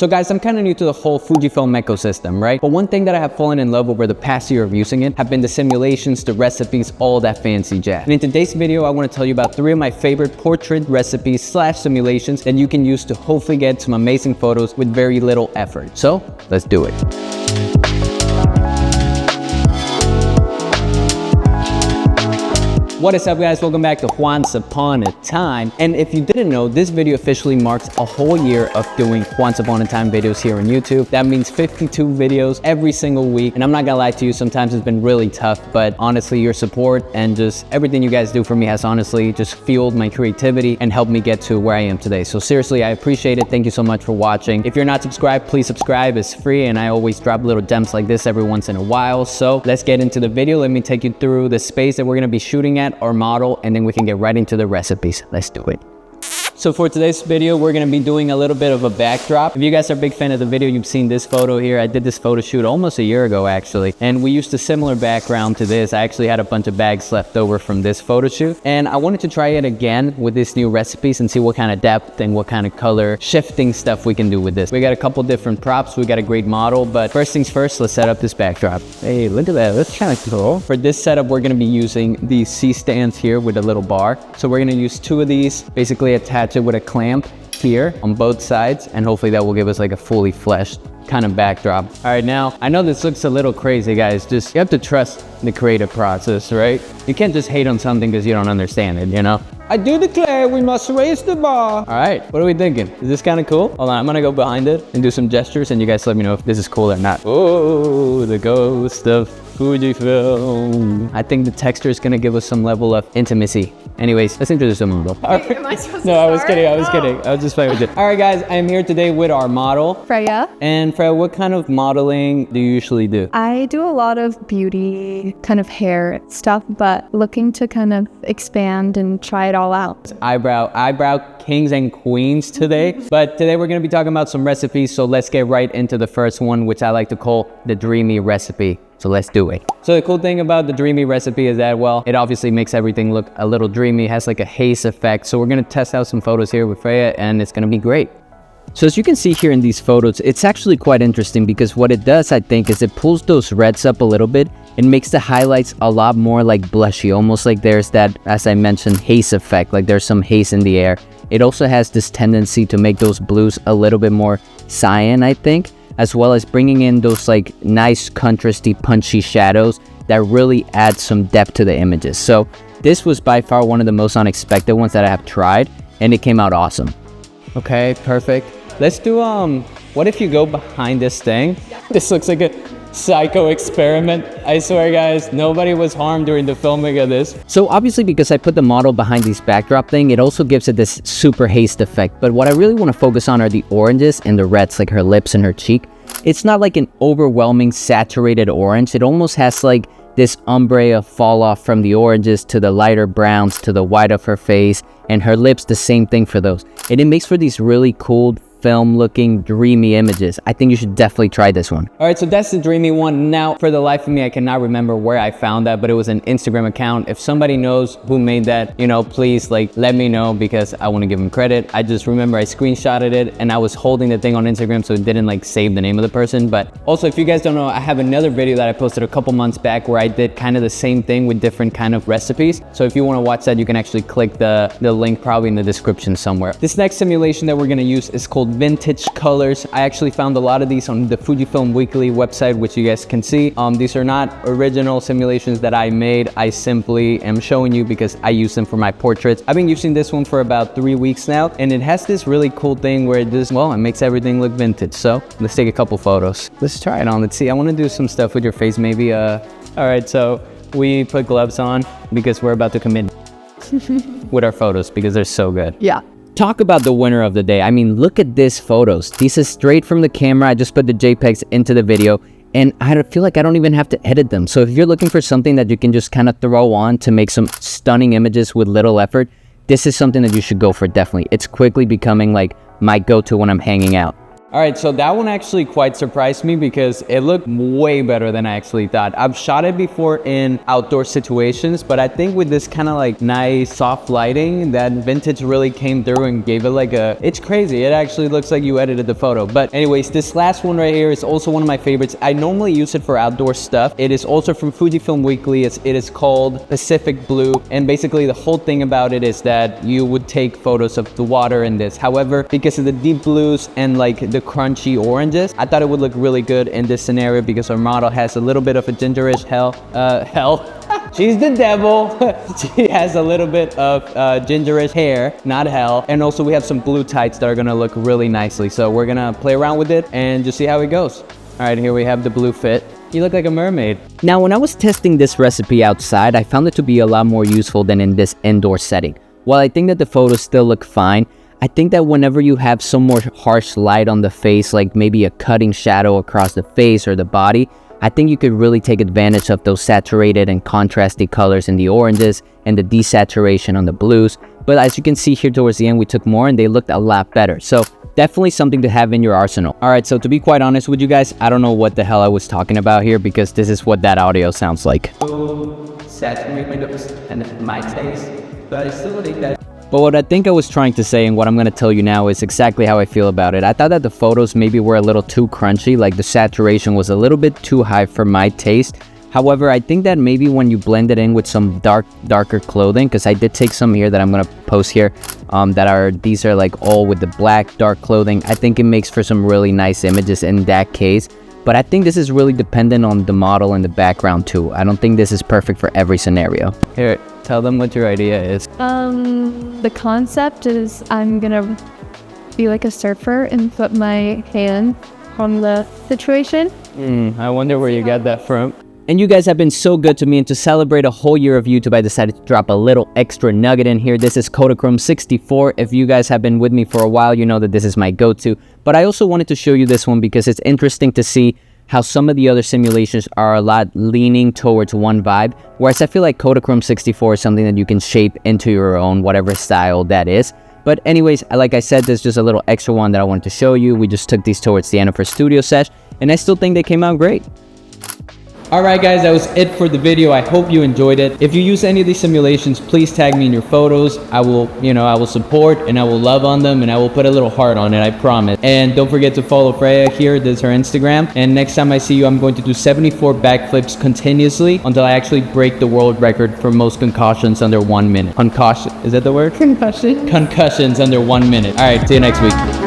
So guys, I'm kind of new to the whole Fujifilm ecosystem, right? But one thing that I have fallen in love over the past year of using it have been the simulations, the recipes, all that fancy jazz. And in today's video, I want to tell you about 3 of my favorite portrait recipes / simulations that you can use to hopefully get some amazing photos with very little effort. So let's do it. What is up guys, welcome back to Once Upon a Time. And if you didn't know, this video officially marks a whole year of doing Once Upon a Time videos here on YouTube. That means 52 videos every single week. And I'm not gonna lie to you, sometimes it's been really tough, but honestly your support and just everything you guys do for me has honestly just fueled my creativity and helped me get to where I am today. So seriously, I appreciate it. Thank you so much for watching. If you're not subscribed, please subscribe. It's free and I always drop little gems like this every once in a while. So let's get into the video. Let me take you through the space that we're gonna be shooting at, our model, and then we can get right into the recipes. Let's do it. So for today's video, we're gonna be doing a little bit of a backdrop. If you guys are a big fan of the video, you've seen this photo here. I did this photo shoot almost a year ago actually, and we used a similar background to this. I actually had a bunch of bags left over from this photo shoot, and I wanted to try it again with these new recipes and see what kind of depth and what kind of color shifting stuff we can do with this. We got a couple different props, we got a great model, but first things first, let's set up this backdrop. Hey, look at that, that's kind of cool. For this setup, we're gonna be using these C-stands here with a little bar. So we're gonna use 2 of these, basically attach it with a clamp here on both sides, and hopefully that will give us like a fully fleshed kind of backdrop. All right, now I know this looks a little crazy guys, just you have to trust the creative process, right? You can't just hate on something because you don't understand it, you know? I do declare we must raise the bar. All right, what are we thinking? Is this kind of cool? Hold on, I'm gonna go behind it and do some gestures and you guys let me know if this is cool or not. Oh, the ghost of Fujifilm. I think the texture is gonna give us some level of intimacy. Anyways, let's introduce the model. Wait, am I supposed to No, start? I was kidding, I was kidding. I was just playing with it. All right guys, I'm here today with our model. Freya. And Freya, what kind of modeling do you usually do? I do a lot of beauty kind of hair stuff, but looking to kind of expand and try it all out. Eyebrow kings and queens today. But today we're gonna be talking about some recipes, so let's get right into the first one, which I like to call the dreamy recipe. So let's do it. So the cool thing about the dreamy recipe is that, well, it obviously makes everything look a little dreamy. It has like a haze effect. So we're gonna test out some photos here with Freya and it's gonna be great. So as you can see here in these photos, it's actually quite interesting because what it does, I think, is it pulls those reds up a little bit and makes the highlights a lot more like blushy, almost like there's that, as I mentioned, haze effect, like there's some haze in the air. It also has this tendency to make those blues a little bit more cyan, I think, as well as bringing in those like nice contrasty punchy shadows that really add some depth to the images. So this was by far one of the most unexpected ones that I have tried, and it came out awesome. Okay, perfect. Let's do what if you go behind this thing? This looks like a psycho experiment. I swear guys, nobody was harmed during the filming of this. So obviously because I put the model behind this backdrop thing, it also gives it this super haze effect. But what I really want to focus on are the oranges and the reds, like her lips and her cheek. It's not like an overwhelming saturated orange. It almost has like this ombre fall off from the oranges to the lighter browns to the white of her face, and her lips the same thing for those. And it makes for these really cool film looking dreamy images. I think you should definitely try this one. All right, so that's the dreamy one. Now, for the life of me, I cannot remember where I found that, but it was an Instagram account. If somebody knows who made that, you know, please like let me know because I want to give them credit. I just remember I screenshotted it and I was holding the thing on Instagram, so it didn't like save the name of the person. But also, if you guys don't know, I have another video that I posted a couple months back where I did kind of the same thing with different kind of recipes. So if you want to watch that, you can actually click the link probably in the description somewhere. This next simulation that we're going to use is called Vintage Colors. I actually found a lot of these on the Fujifilm Weekly website, which you guys can see. These are not original simulations that I made. I simply am showing you because I use them for my portraits. I've been using this one for about 3 weeks now, and it has this really cool thing where it makes everything look vintage. So let's take a couple photos. Let's try it on. Let's see. I want to do some stuff with your face maybe. All right, so we put gloves on because we're about to commit with our photos because they're so good. Yeah. Talk about the winner of the day. I mean, look at these photos. These are straight from the camera. I just put the JPEGs into the video and I feel like I don't even have to edit them. So if you're looking for something that you can just kind of throw on to make some stunning images with little effort, this is something that you should go for, definitely. It's quickly becoming like my go-to when I'm hanging out. All right, so that one actually quite surprised me because it looked way better than I actually thought. I've shot it before in outdoor situations, but I think with this kind of like nice soft lighting, that vintage really came through and gave it like a, it's crazy. It actually looks like you edited the photo. But anyways, this last one right here is also one of my favorites. I normally use it for outdoor stuff. It is also from Fujifilm Weekly. It is called Pacific Blue. And basically the whole thing about it is that you would take photos of the water in this. However, because of the deep blues and like the crunchy oranges, I thought it would look really good in this scenario because our model has a little bit of a gingerish hell. She's the devil. She has a little bit of gingerish hair, not hell. And also we have some blue tights that are gonna look really nicely. So we're gonna play around with it and just see how it goes. All right, here we have the blue fit. You look like a mermaid. Now, when I was testing this recipe outside, I found it to be a lot more useful than in this indoor setting. While I think that the photos still look fine, I think that whenever you have some more harsh light on the face, like maybe a cutting shadow across the face or the body, I think you could really take advantage of those saturated and contrasty colors in the oranges and the desaturation on the blues. But as you can see here towards the end, we took more and they looked a lot better. So definitely something to have in your arsenal. All right, so to be quite honest with you guys, I don't know what the hell I was talking about here because this is what that audio sounds like. Saturated and my taste, but I still think that. But what I think I was trying to say and what I'm going to tell you now is exactly how I feel about it. I thought that the photos maybe were a little too crunchy, like the saturation was a little bit too high for my taste. However, I think that maybe when you blend it in with some darker clothing, because I did take some here that I'm going to post here, these are like all with the black, dark clothing. I think it makes for some really nice images in that case. But I think this is really dependent on the model and the background too. I don't think this is perfect for every scenario. Here, tell them what your idea is. The concept is I'm gonna be like a surfer and put my hand on the situation. I wonder where you got that from. And you guys have been so good to me, and to celebrate a whole year of YouTube, I decided to drop a little extra nugget in here. This is Kodachrome 64. If you guys have been with me for a while, you know that this is my go-to. But I also wanted to show you this one because it's interesting to see how some of the other simulations are a lot leaning towards one vibe, whereas I feel like Kodachrome 64 is something that you can shape into your own, whatever style that is. But anyways, like I said, there's just a little extra one that I wanted to show you. We just took these towards the end of our studio sesh, and I still think they came out great. Alright guys, that was it for the video. I hope you enjoyed it. If you use any of these simulations, please tag me in your photos. I will support and I will love on them, and I will put a little heart on it, I promise. And don't forget to follow Freya here. This is her Instagram. And next time I see you, I'm going to do 74 backflips continuously until I actually break the world record for most concussions under 1 minute. Concussion, is that the word? Concussion. Concussions under 1 minute. Alright, see you next week.